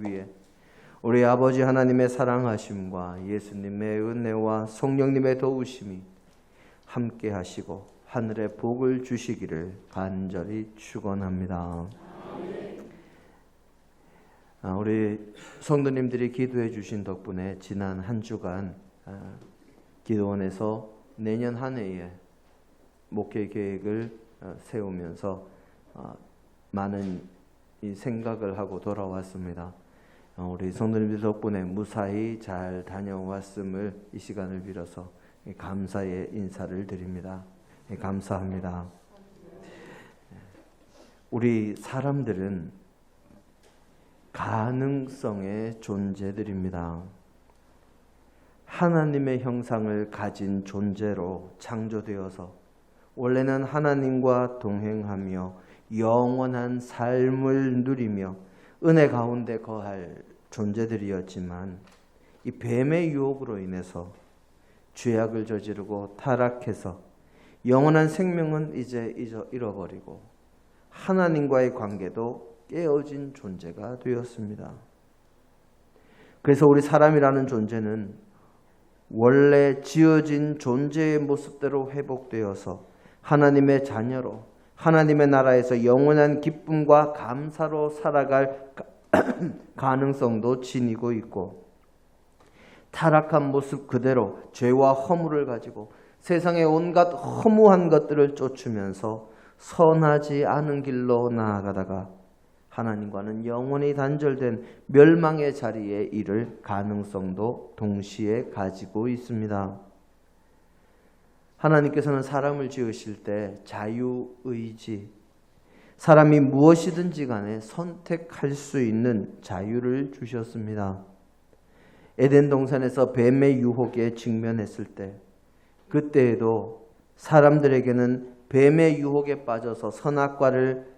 위해 우리 아버지 하나님의 사랑하심과 예수님의 은혜와 성령님의 도우심이 함께 하시고 하늘의 복을 주시기를 간절히 축원합니다. 우리 성도님들이 기도해 주신 덕분에 지난 한 주간 기도원에서 내년 한 해에 목회 계획을 세우면서 많은 생각을 하고 돌아왔습니다. 우리 성도님들 덕분에 무사히 잘 다녀왔음을 이 시간을 빌어서 감사의 인사를 드립니다. 감사합니다. 우리 사람들은 가능성의 존재들입니다. 하나님의 형상을 가진 존재로 창조되어서 원래는 하나님과 동행하며 영원한 삶을 누리며 은혜 가운데 거할 존재들이었지만 이 뱀의 유혹으로 인해서 죄악을 저지르고 타락해서 영원한 생명은 이제 잃어버리고 하나님과의 관계도 깨어진 존재가 되었습니다. 그래서 우리 사람이라는 존재는 원래 지어진 존재의 모습대로 회복되어서 하나님의 자녀로 하나님의 나라에서 영원한 기쁨과 감사로 살아갈 가능성도 지니고 있고 타락한 모습 그대로 죄와 허물을 가지고 세상의 온갖 허무한 것들을 쫓으면서 선하지 않은 길로 나아가다가 하나님과는 영원히 단절된 멸망의 자리에 이를 가능성도 동시에 가지고 있습니다. 하나님께서는 사람을 지으실 때 자유의지, 사람이 무엇이든지 간에 선택할 수 있는 자유를 주셨습니다. 에덴 동산에서 뱀의 유혹에 직면했을 때 그때에도 사람들에게는 뱀의 유혹에 빠져서 선악과를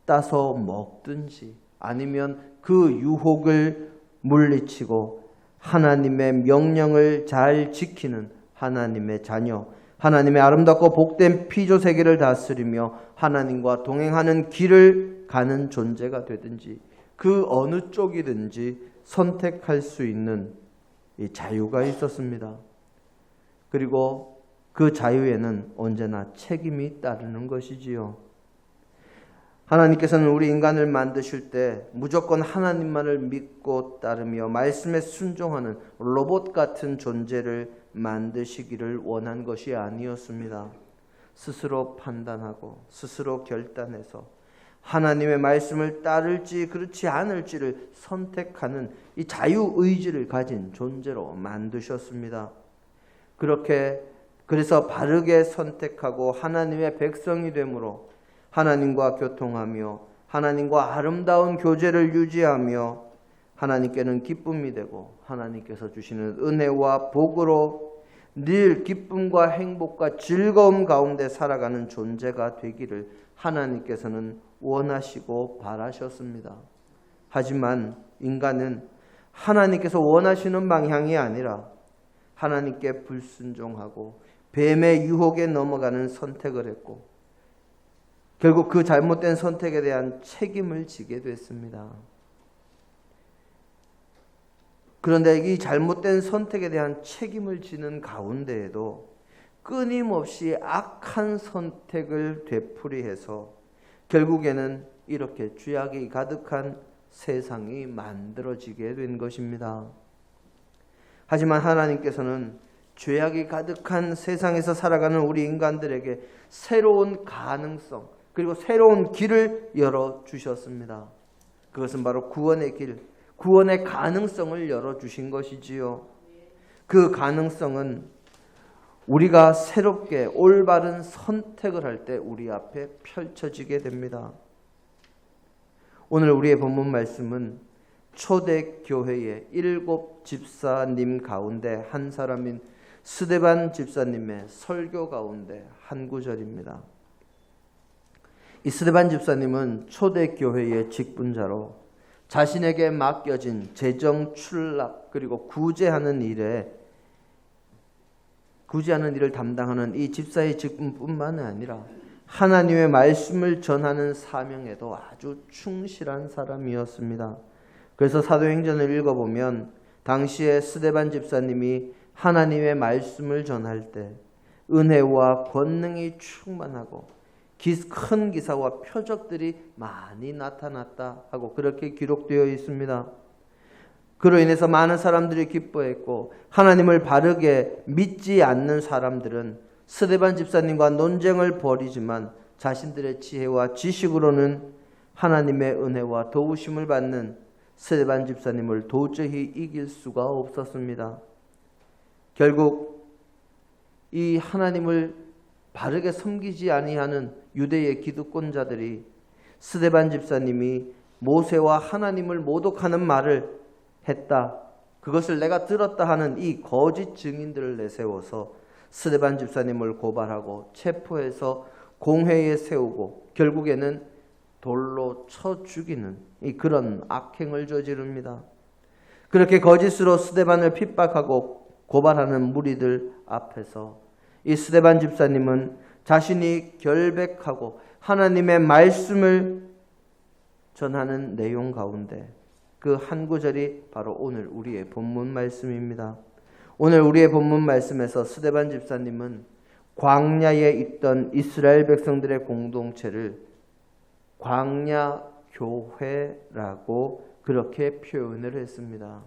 따서 먹든지 아니면 그 유혹을 물리치고 하나님의 명령을 잘 지키는 하나님의 자녀, 하나님의 아름답고 복된 피조세계를 다스리며 하나님과 동행하는 길을 가는 존재가 되든지 그 어느 쪽이든지 선택할 수 있는 이 자유가 있었습니다. 그리고 그 자유에는 언제나 책임이 따르는 것이지요. 하나님께서는 우리 인간을 만드실 때 무조건 하나님만을 믿고 따르며 말씀에 순종하는 로봇 같은 존재를 만드시기를 원한 것이 아니었습니다. 스스로 판단하고 스스로 결단해서 하나님의 말씀을 따를지 그렇지 않을지를 선택하는 이 자유의지를 가진 존재로 만드셨습니다. 그래서 바르게 선택하고 하나님의 백성이 되므로 하나님과 교통하며 하나님과 아름다운 교제를 유지하며 하나님께는 기쁨이 되고 하나님께서 주시는 은혜와 복으로 늘 기쁨과 행복과 즐거움 가운데 살아가는 존재가 되기를 하나님께서는 원하시고 바라셨습니다. 하지만 인간은 하나님께서 원하시는 방향이 아니라 하나님께 불순종하고 뱀의 유혹에 넘어가는 선택을 했고 결국 그 잘못된 선택에 대한 책임을 지게 됐습니다. 그런데 이 잘못된 선택에 대한 책임을 지는 가운데에도 끊임없이 악한 선택을 되풀이해서 결국에는 이렇게 죄악이 가득한 세상이 만들어지게 된 것입니다. 하지만 하나님께서는 죄악이 가득한 세상에서 살아가는 우리 인간들에게 새로운 가능성 그리고 새로운 길을 열어주셨습니다. 그것은 바로 구원의 길, 구원의 가능성을 열어주신 것이지요. 그 가능성은 우리가 새롭게 올바른 선택을 할 때 우리 앞에 펼쳐지게 됩니다. 오늘 우리의 본문 말씀은 초대교회의 7 집사님 가운데 한 사람인 스데반 집사님의 설교 가운데 한 구절입니다. 이 스데반 집사님은 초대교회의 직분자로 자신에게 맡겨진 재정 출납 그리고 구제하는 일을 담당하는 이 집사의 직분뿐만 아니라 하나님의 말씀을 전하는 사명에도 아주 충실한 사람이었습니다. 그래서 사도행전을 읽어보면 당시에 스데반 집사님이 하나님의 말씀을 전할 때 은혜와 권능이 충만하고 큰 기사와 표적들이 많이 나타났다 하고 그렇게 기록되어 있습니다. 그로 인해서 많은 사람들이 기뻐했고, 하나님을 바르게 믿지 않는 사람들은 스데반 집사님과 논쟁을 벌이지만 자신들의 지혜와 지식으로는 하나님의 은혜와 도우심을 받는 스데반 집사님을 도저히 이길 수가 없었습니다. 결국 이 하나님을 바르게 섬기지 아니하는 유대의 기득권자들이 스데반 집사님이 모세와 하나님을 모독하는 말을 했다, 그것을 내가 들었다 하는 이 거짓 증인들을 내세워서 스데반 집사님을 고발하고 체포해서 공회에 세우고 결국에는 돌로 쳐 죽이는 그런 악행을 저지릅니다. 그렇게 거짓으로 스데반을 핍박하고 고발하는 무리들 앞에서 이 스데반 집사님은 자신이 결백하고 하나님의 말씀을 전하는 내용 가운데 그 한 구절이 바로 오늘 우리의 본문 말씀입니다. 오늘 우리의 본문 말씀에서 스데반 집사님은 광야에 있던 이스라엘 백성들의 공동체를 광야 교회라고 그렇게 표현을 했습니다.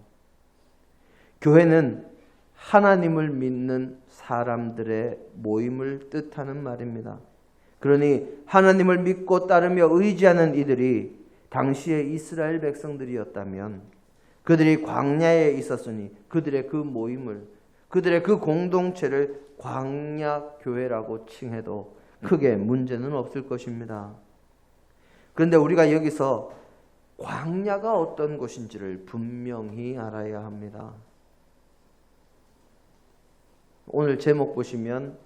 교회는 하나님을 믿는 사람들의 모임을 뜻하는 말입니다. 그러니 하나님을 믿고 따르며 의지하는 이들이 당시의 이스라엘 백성들이었다면 그들이 광야에 있었으니 그들의 그 모임을, 그들의 그 공동체를 광야교회라고 칭해도 크게 문제는 없을 것입니다. 그런데 우리가 여기서 광야가 어떤 곳인지를 분명히 알아야 합니다. 오늘 제목 보시면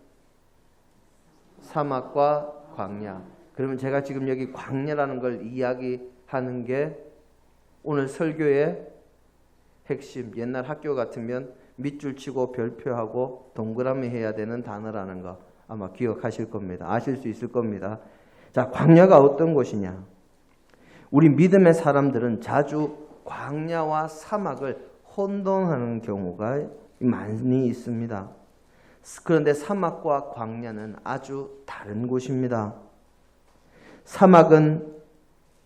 사막과 광야. 그러면 제가 지금 여기 광야라는 걸 이야기하는 게 오늘 설교의 핵심, 옛날 학교 같으면 밑줄 치고 별표하고 동그라미 해야 되는 단어라는 거 아마 기억하실 겁니다. 아실 수 있을 겁니다. 자, 광야가 어떤 곳이냐? 우리 믿음의 사람들은 자주 광야와 사막을 혼동하는 경우가 많이 있습니다. 그런데 사막과 광야는 아주 다른 곳입니다. 사막은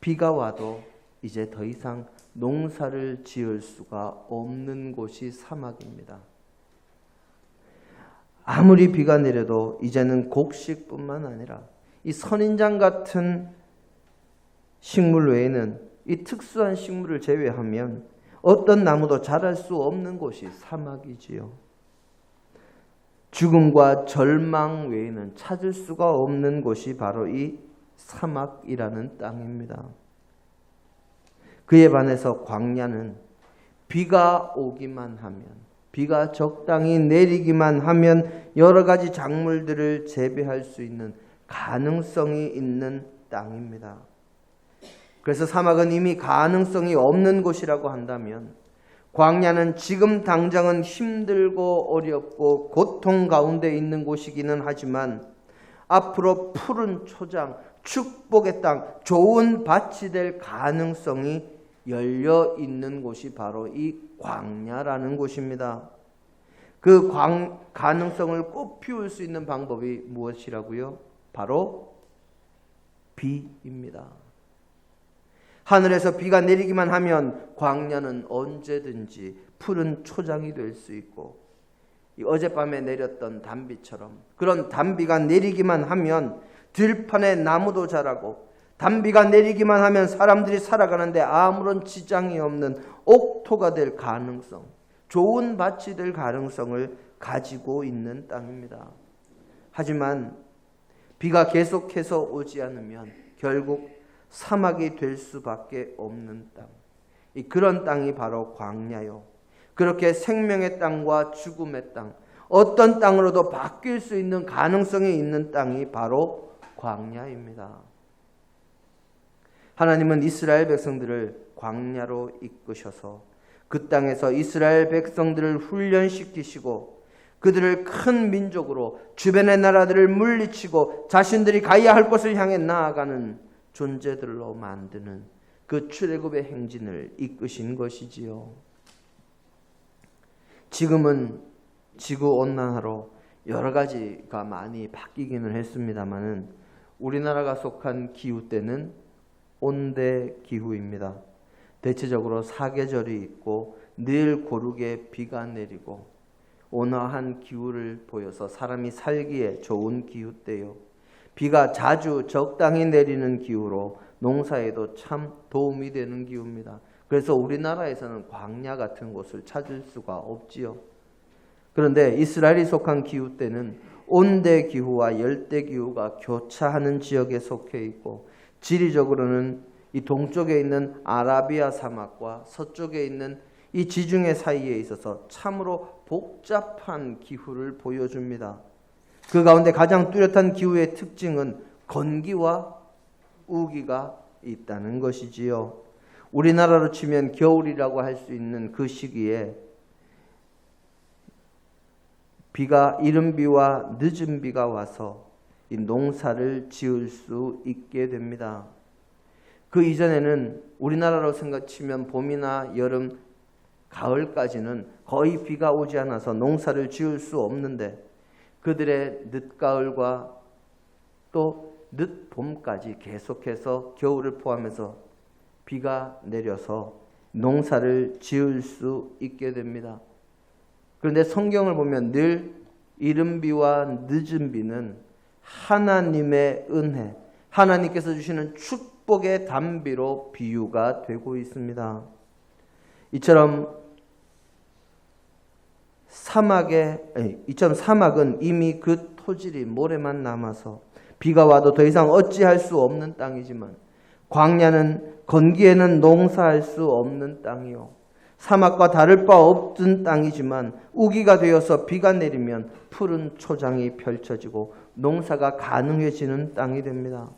비가 와도 이제 더 이상 농사를 지을 수가 없는 곳이 사막입니다. 아무리 비가 내려도 이제는 곡식뿐만 아니라 이 선인장 같은 식물 외에는, 이 특수한 식물을 제외하면 어떤 나무도 자랄 수 없는 곳이 사막이지요. 죽음과 절망 외에는 찾을 수가 없는 곳이 바로 이 사막이라는 땅입니다. 그에 반해서 광야는 비가 오기만 하면, 비가 적당히 내리기만 하면 여러 가지 작물들을 재배할 수 있는 가능성이 있는 땅입니다. 그래서 사막은 이미 가능성이 없는 곳이라고 한다면, 광야는 지금 당장은 힘들고 어렵고 고통 가운데 있는 곳이기는 하지만 앞으로 푸른 초장, 축복의 땅, 좋은 밭이 될 가능성이 열려 있는 곳이 바로 이 광야라는 곳입니다. 그 가능성을 꽃피울 수 있는 방법이 무엇이라고요? 바로 비입니다. 하늘에서 비가 내리기만 하면 광야는 언제든지 푸른 초장이 될 수 있고, 어젯밤에 내렸던 단비처럼 그런 단비가 내리기만 하면 들판에 나무도 자라고, 단비가 내리기만 하면 사람들이 살아가는데 아무런 지장이 없는 옥토가 될 가능성, 좋은 밭이 될 가능성을 가지고 있는 땅입니다. 하지만 비가 계속해서 오지 않으면 결국 사막이 될 수밖에 없는 땅, 그런 땅이 바로 광야요. 그렇게 생명의 땅과 죽음의 땅, 어떤 땅으로도 바뀔 수 있는 가능성이 있는 땅이 바로 광야입니다. 하나님은 이스라엘 백성들을 광야로 이끄셔서 그 땅에서 이스라엘 백성들을 훈련시키시고 그들을 큰 민족으로 주변의 나라들을 물리치고 자신들이 가야 할 곳을 향해 나아가는 존재들로 만드는 그 출애굽의 행진을 이끄신 것이지요. 지금은 지구온난화로 여러 가지가 많이 바뀌기는 했습니다마는 우리나라가 속한 기후 때는 온대 기후입니다. 대체적으로 사계절이 있고 늘 고르게 비가 내리고 온화한 기후를 보여서 사람이 살기에 좋은 기후 때요. 비가 자주 적당히 내리는 기후로 농사에도 참 도움이 되는 기후입니다. 그래서 우리나라에서는 광야 같은 곳을 찾을 수가 없지요. 그런데 이스라엘이 속한 기후 때는 온대 기후와 열대 기후가 교차하는 지역에 속해 있고, 지리적으로는 이 동쪽에 있는 아라비아 사막과 서쪽에 있는 이 지중해 사이에 있어서 참으로 복잡한 기후를 보여줍니다. 그 가운데 가장 뚜렷한 기후의 특징은 건기와 우기가 있다는 것이지요. 우리나라로 치면 겨울이라고 할 수 있는 그 시기에 비가 이른 비와 늦은 비가 와서 이 농사를 지을 수 있게 됩니다. 그 이전에는 우리나라로 생각치면 봄이나 여름, 가을까지는 거의 비가 오지 않아서 농사를 지을 수 없는데, 그들의 늦가을과 또 늦봄까지 계속해서 겨울을 포함해서 비가 내려서 농사를 지을 수 있게 됩니다. 그런데 성경을 보면 늘 이른 비와 늦은 비는 하나님의 은혜, 하나님께서 주시는 축복의 단비로 비유가 되고 있습니다. 이처럼 사막은 이미 그 토질이 모래만 남아서 비가 와도 더 이상 어찌할 수 없는 땅이지만, 광야는 건기에는 농사할 수 없는 땅이요, 사막과 다를 바 없던 땅이지만 우기가 되어서 비가 내리면 푸른 초장이 펼쳐지고 농사가 가능해지는 땅이 됩니다.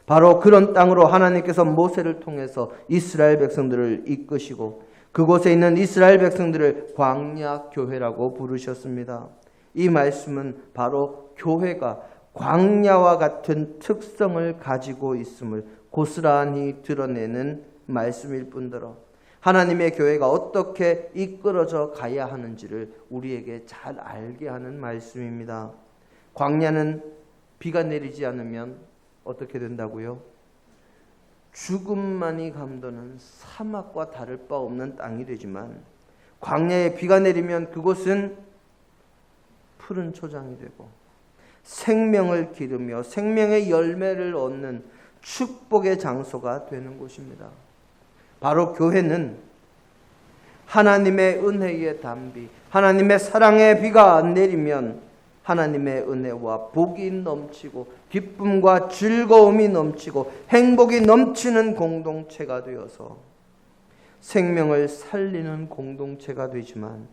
바로 그런 땅으로 하나님께서 모세를 통해서 이스라엘 백성들을 이끄시고 그곳에 있는 이스라엘 백성들을 광야 교회라고 부르셨습니다. 이 말씀은 바로 교회가 광야와 같은 특성을 가지고 있음을 고스란히 드러내는 말씀일 뿐더러 하나님의 교회가 어떻게 이끌어져 가야 하는지를 우리에게 잘 알게 하는 말씀입니다. 광야는 비가 내리지 않으면 어떻게 된다고요? 죽음만이 감도는 사막과 다를 바 없는 땅이 되지만, 광야에 비가 내리면 그곳은 푸른 초장이 되고 생명을 기르며 생명의 열매를 얻는 축복의 장소가 되는 곳입니다. 바로 교회는 하나님의 은혜의 단비, 하나님의 사랑의 비가 내리면 하나님의 은혜와 복이 넘치고 기쁨과 즐거움이 넘치고 행복이 넘치는 공동체가 되어서 생명을 살리는 공동체가 되지만,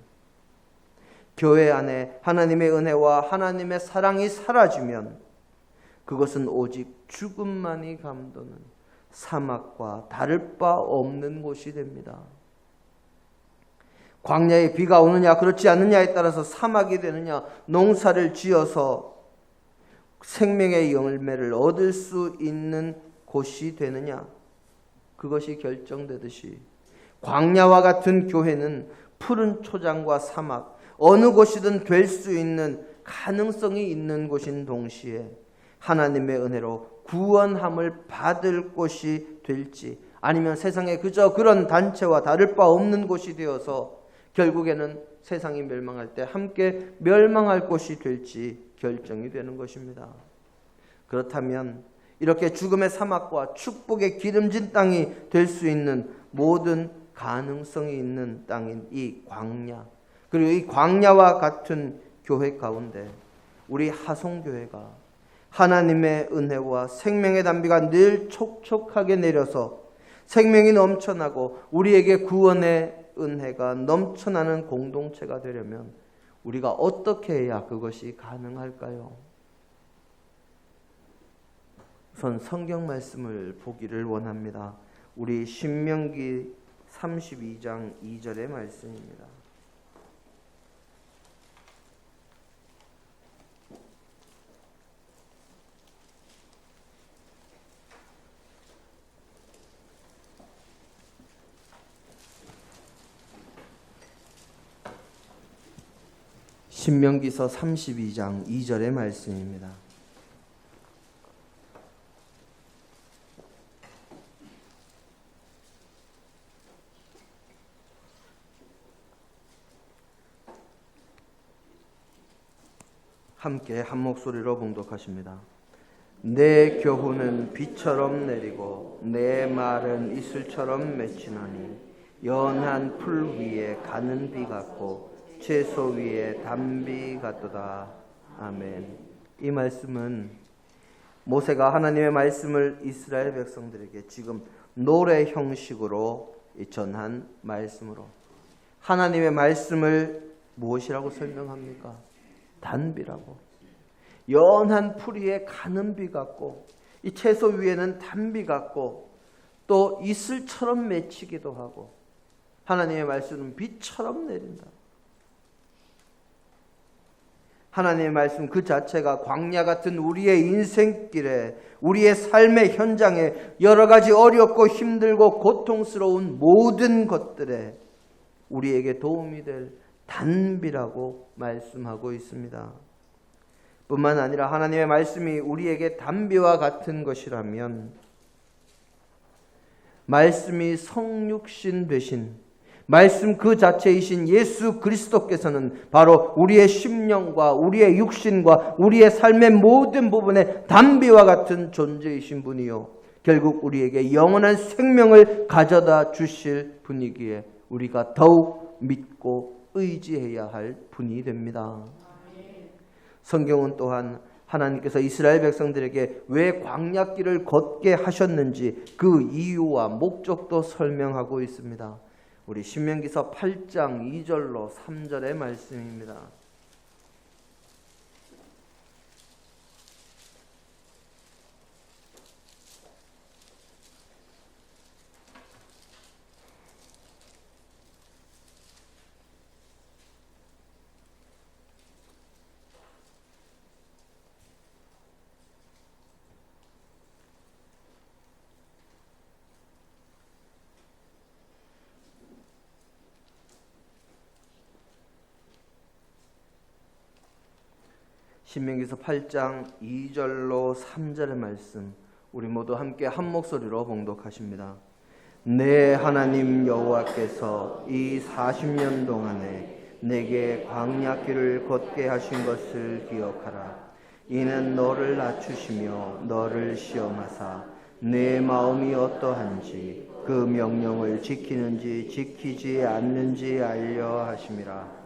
교회 안에 하나님의 은혜와 하나님의 사랑이 사라지면 그것은 오직 죽음만이 감도는 사막과 다를 바 없는 곳이 됩니다. 광야에 비가 오느냐 그렇지 않느냐에 따라서 사막이 되느냐, 농사를 지어서 생명의 열매를 얻을 수 있는 곳이 되느냐, 그것이 결정되듯이 광야와 같은 교회는 푸른 초장과 사막, 어느 곳이든 될 수 있는 가능성이 있는 곳인 동시에 하나님의 은혜로 구원함을 받을 곳이 될지, 아니면 세상에 그저 그런 단체와 다를 바 없는 곳이 되어서 결국에는 세상이 멸망할 때 함께 멸망할 곳이 될지 결정이 되는 것입니다. 그렇다면 이렇게 죽음의 사막과 축복의 기름진 땅이 될 수 있는 모든 가능성이 있는 땅인 이 광야, 그리고 이 광야와 같은 교회 가운데 우리 하송교회가 하나님의 은혜와 생명의 단비가 늘 촉촉하게 내려서 생명이 넘쳐나고 우리에게 구원의 은혜가 넘쳐나는 공동체가 되려면 우리가 어떻게 해야 그것이 가능할까요? 우선 성경 말씀을 보기를 원합니다. 우리 신명기 32장 2절의 말씀입니다. 신명기서 32장 2절의 말씀입니다. 함께 한 목소리로 봉독하십니다. 내 교훈은 비처럼 내리고 내 말은 이슬처럼 맺히나니 연한 풀 위에 가는 비 같고 채소 위에 단비 같도다. 아멘. 이 말씀은 모세가 하나님의 말씀을 이스라엘 백성들에게 지금 노래 형식으로 전한 말씀으로, 하나님의 말씀을 무엇이라고 설명합니까? 단비라고. 연한 풀 위에 가는 비 같고, 이 채소 위에는 단비 같고, 또 이슬처럼 맺히기도 하고, 하나님의 말씀은 비처럼 내린다. 하나님의 말씀 그 자체가 광야 같은 우리의 인생길에, 우리의 삶의 현장에 여러 가지 어렵고 힘들고 고통스러운 모든 것들에 우리에게 도움이 될 단비라고 말씀하고 있습니다. 뿐만 아니라 하나님의 말씀이 우리에게 단비와 같은 것이라면, 말씀이 성육신 되신 말씀 그 자체이신 예수 그리스도께서는 바로 우리의 심령과 우리의 육신과 우리의 삶의 모든 부분에 단비와 같은 존재이신 분이요, 결국 우리에게 영원한 생명을 가져다 주실 분이기에 우리가 더욱 믿고 의지해야 할 분이 됩니다. 성경은 또한 하나님께서 이스라엘 백성들에게 왜 광야길을 걷게 하셨는지 그 이유와 목적도 설명하고 있습니다. 우리 신명기서 8장 2절로 3절의 말씀입니다. 신명기서 8장 2절로 3절의 말씀, 우리 모두 함께 한 목소리로 봉독하십니다. 내 하나님 여호와께서 이 40년 동안에 내게 광야길을 걷게 하신 것을 기억하라. 이는 너를 낮추시며 너를 시험하사 내 마음이 어떠한지 그 명령을 지키는지 지키지 않는지 알려 하심이라.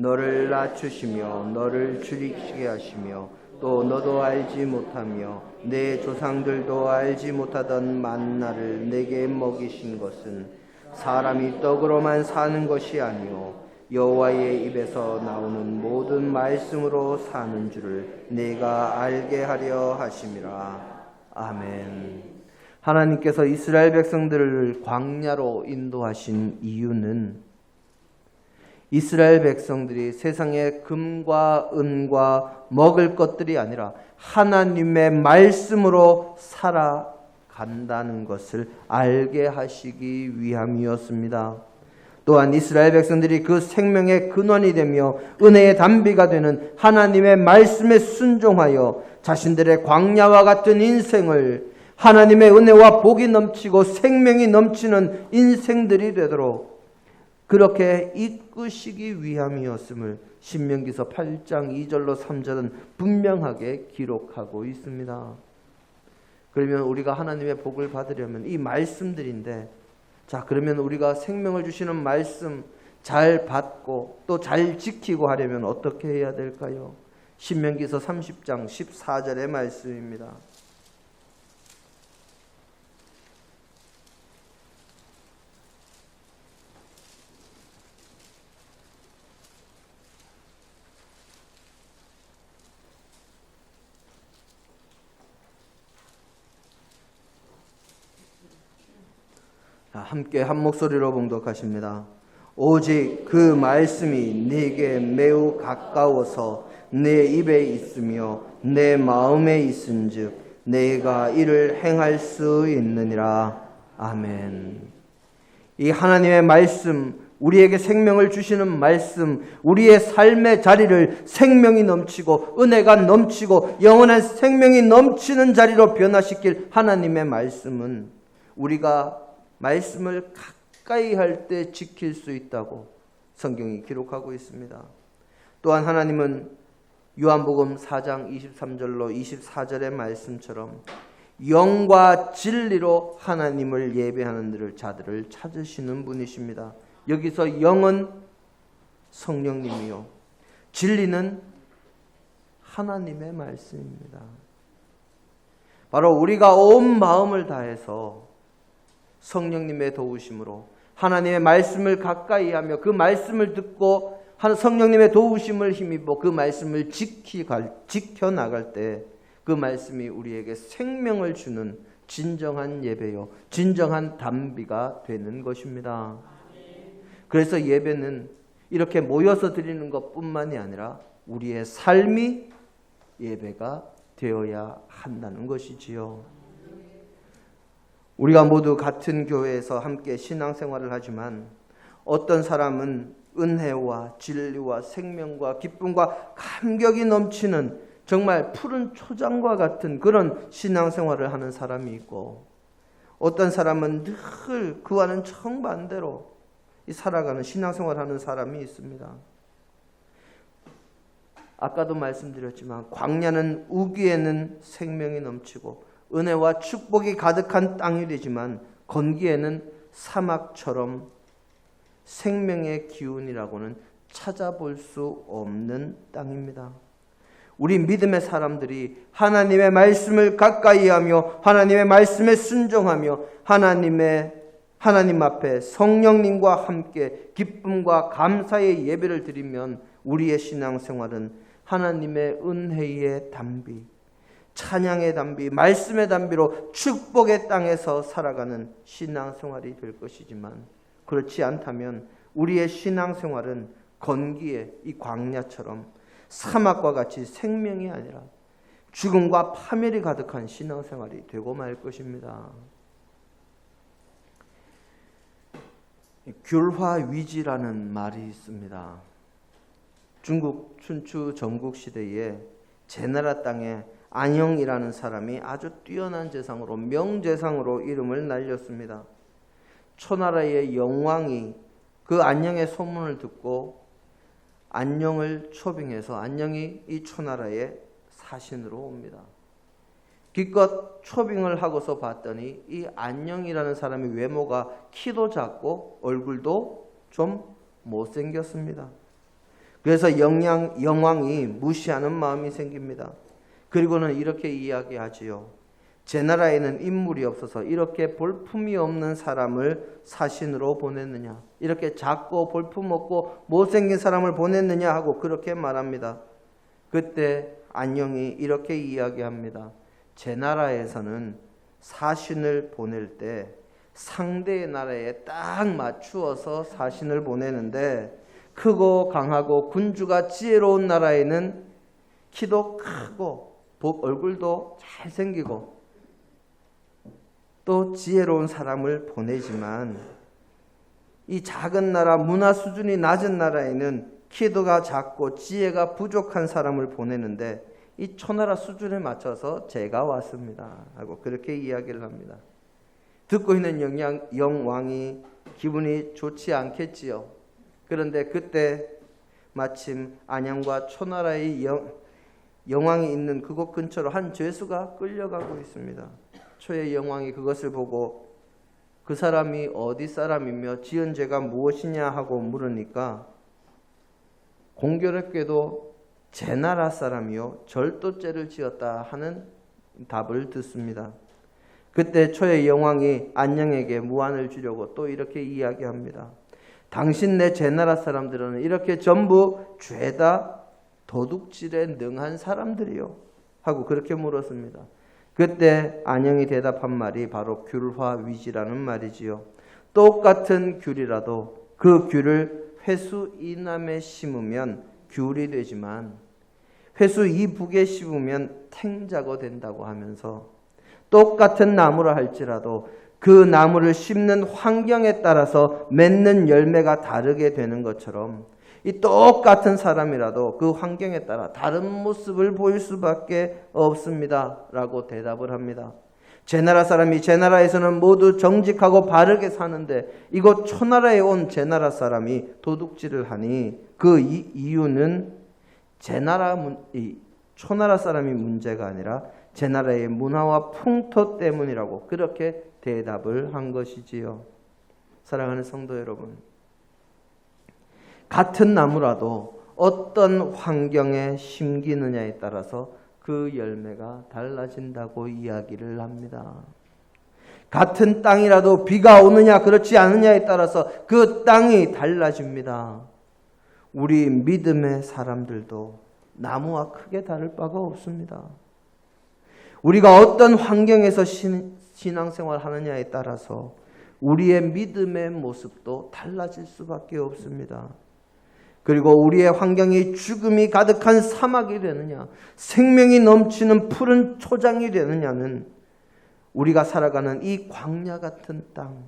너를 낮추시며 너를 줄이게 하시며 또 너도 알지 못하며 내 조상들도 알지 못하던 만나를 내게 먹이신 것은 사람이 떡으로만 사는 것이 아니요 여호와의 입에서 나오는 모든 말씀으로 사는 줄을 내가 알게 하려 하심이라. 아멘. 하나님께서 이스라엘 백성들을 광야로 인도하신 이유는 이스라엘 백성들이 세상의 금과 은과 먹을 것들이 아니라 하나님의 말씀으로 살아간다는 것을 알게 하시기 위함이었습니다. 또한 이스라엘 백성들이 그 생명의 근원이 되며 은혜의 단비가 되는 하나님의 말씀에 순종하여 자신들의 광야와 같은 인생을 하나님의 은혜와 복이 넘치고 생명이 넘치는 인생들이 되도록 그렇게 이끄시기 위함이었음을 신명기서 8장 2절로 3절은 분명하게 기록하고 있습니다. 그러면 우리가 하나님의 복을 받으려면 이 말씀들인데, 자, 그러면 우리가 생명을 주시는 말씀 잘 받고 또 잘 지키고 하려면 어떻게 해야 될까요? 신명기서 30장 14절의 말씀입니다. 함께 한 목소리로 봉독하십니다. 오직 그 말씀이 내게 매우 가까워서 내 입에 있으며 내 마음에 있은즉 내가 이를 행할 수 있느니라. 아멘. 이 하나님의 말씀, 우리에게 생명을 주시는 말씀, 우리의 삶의 자리를 생명이 넘치고 은혜가 넘치고 영원한 생명이 넘치는 자리로 변화시킬 하나님의 말씀은 우리가 말씀을 가까이 할 때 지킬 수 있다고 성경이 기록하고 있습니다. 또한 하나님은 요한복음 4장 23절로 24절의 말씀처럼 영과 진리로 하나님을 예배하는 자들을 찾으시는 분이십니다. 여기서 영은 성령님이요, 진리는 하나님의 말씀입니다. 바로 우리가 온 마음을 다해서 성령님의 도우심으로 하나님의 말씀을 가까이 하며 그 말씀을 듣고 성령님의 도우심을 힘입어 그 말씀을 지켜나갈 때 그 말씀이 우리에게 생명을 주는 진정한 예배요, 진정한 단비가 되는 것입니다. 그래서 예배는 이렇게 모여서 드리는 것뿐만이 아니라 우리의 삶이 예배가 되어야 한다는 것이지요. 우리가 모두 같은 교회에서 함께 신앙생활을 하지만 어떤 사람은 은혜와 진리와 생명과 기쁨과 감격이 넘치는 정말 푸른 초장과 같은 그런 신앙생활을 하는 사람이 있고, 어떤 사람은 늘 그와는 정반대로 살아가는 신앙생활을 하는 사람이 있습니다. 아까도 말씀드렸지만 광야는 우기에는 생명이 넘치고 은혜와 축복이 가득한 땅이 되지만 건기에는 사막처럼 생명의 기운이라고는 찾아볼 수 없는 땅입니다. 우리 믿음의 사람들이 하나님의 말씀을 가까이 하며 하나님의 말씀에 순종하며 하나님 앞에 성령님과 함께 기쁨과 감사의 예배를 드리면 우리의 신앙생활은 하나님의 은혜의 단비, 찬양의 단비, 말씀의 단비로 축복의 땅에서 살아가는 신앙생활이 될 것이지만, 그렇지 않다면 우리의 신앙생활은 건기의 이 광야처럼 사막과 같이 생명이 아니라 죽음과 파멸이 가득한 신앙생활이 되고 말 것입니다. 귤화위지라는 말이 있습니다. 중국 춘추 전국 시대에 제나라 땅에 안영이라는 사람이 아주 뛰어난 재상으로 명재상으로 이름을 날렸습니다. 초나라의 영왕이 그 안영의 소문을 듣고 안영을 초빙해서 안영이 이 초나라의 사신으로 옵니다. 기껏 초빙을 하고서 봤더니 이 안영이라는 사람의 외모가 키도 작고 얼굴도 좀 못생겼습니다. 그래서 영왕이 무시하는 마음이 생깁니다. 그리고는 이렇게 이야기하지요. 제 나라에는 인물이 없어서 이렇게 볼품이 없는 사람을 사신으로 보냈느냐, 이렇게 작고 볼품 없고 못생긴 사람을 보냈느냐 하고 그렇게 말합니다. 그때 안영이 이렇게 이야기합니다. 제 나라에서는 사신을 보낼 때 상대의 나라에 딱 맞추어서 사신을 보내는데, 크고 강하고 군주가 지혜로운 나라에는 키도 크고 얼굴도 잘생기고 또 지혜로운 사람을 보내지만, 이 작은 나라, 문화 수준이 낮은 나라에는 키도가 작고 지혜가 부족한 사람을 보내는데 이 초나라 수준에 맞춰서 제가 왔습니다 하고 그렇게 이야기를 합니다. 듣고 있는 영왕이 기분이 좋지 않겠지요. 그런데 그때 마침 안양과 초나라의 영왕이 있는 그곳 근처로 한 죄수가 끌려가고 있습니다. 초의 영왕이 그것을 보고 그 사람이 어디 사람이며 지은 죄가 무엇이냐 하고 물으니까 공교롭게도 제 나라 사람이요 절도죄를 지었다 하는 답을 듣습니다. 그때 초의 영왕이 안영에게 무안을 주려고 또 이렇게 이야기합니다. 당신네 제 나라 사람들은 이렇게 전부 죄다 도둑질에 능한 사람들이요 하고 그렇게 물었습니다. 그때 안영이 대답한 말이 바로 귤화위지라는 말이지요. 똑같은 귤이라도 그 귤을 회수 이남에 심으면 귤이 되지만 회수 이북에 심으면 탱자가 된다고 하면서, 똑같은 나무라 할지라도 그 나무를 심는 환경에 따라서 맺는 열매가 다르게 되는 것처럼 이 똑같은 사람이라도 그 환경에 따라 다른 모습을 보일 수밖에 없습니다. 라고 대답을 합니다. 제 나라 사람이 제 나라에서는 모두 정직하고 바르게 사는데 이곳 초나라에 온 제 나라 사람이 도둑질을 하니 그 이유는 초나라 사람이 문제가 아니라 제 나라의 문화와 풍토 때문이라고 그렇게 대답을 한 것이지요. 사랑하는 성도 여러분, 같은 나무라도 어떤 환경에 심기느냐에 따라서 그 열매가 달라진다고 이야기를 합니다. 같은 땅이라도 비가 오느냐 그렇지 않느냐에 따라서 그 땅이 달라집니다. 우리 믿음의 사람들도 나무와 크게 다를 바가 없습니다. 우리가 어떤 환경에서 신앙생활 하느냐에 따라서 우리의 믿음의 모습도 달라질 수밖에 없습니다. 그리고 우리의 환경이 죽음이 가득한 사막이 되느냐, 생명이 넘치는 푸른 초장이 되느냐는 우리가 살아가는 이 광야 같은 땅,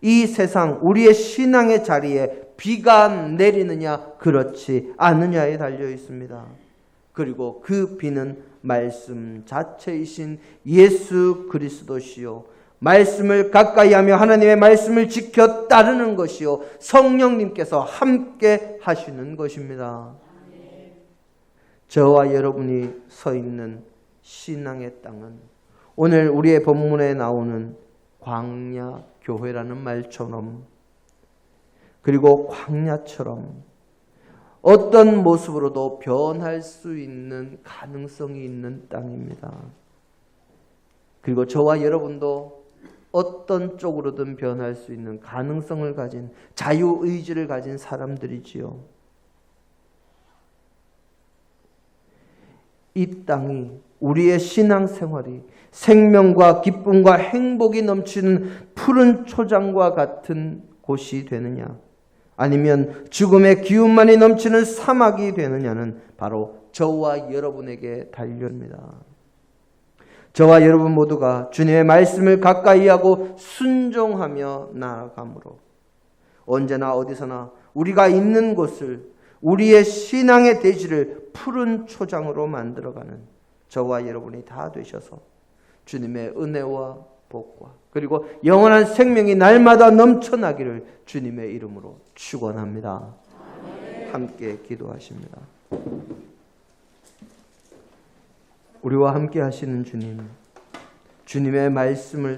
이 세상, 우리의 신앙의 자리에 비가 내리느냐, 그렇지 않느냐에 달려 있습니다. 그리고 그 비는 말씀 자체이신 예수 그리스도시요, 말씀을 가까이 하며 하나님의 말씀을 지켜 따르는 것이요, 성령님께서 함께 하시는 것입니다. 저와 여러분이 서 있는 신앙의 땅은 오늘 우리의 본문에 나오는 광야 교회라는 말처럼, 그리고 광야처럼 어떤 모습으로도 변할 수 있는 가능성이 있는 땅입니다. 그리고 저와 여러분도 어떤 쪽으로든 변할 수 있는 가능성을 가진, 자유의지를 가진 사람들이지요. 이 땅이, 우리의 신앙생활이 생명과 기쁨과 행복이 넘치는 푸른 초장과 같은 곳이 되느냐, 아니면 죽음의 기운만이 넘치는 사막이 되느냐는 바로 저와 여러분에게 달려옵니다. 저와 여러분 모두가 주님의 말씀을 가까이 하고 순종하며 나아가므로 언제나 어디서나 우리가 있는 곳을, 우리의 신앙의 대지를 푸른 초장으로 만들어가는 저와 여러분이 다 되셔서 주님의 은혜와 복과 그리고 영원한 생명이 날마다 넘쳐나기를 주님의 이름으로 축원합니다. 함께 기도하십니다. 우리와 함께 하시는 주님, 주님의 말씀을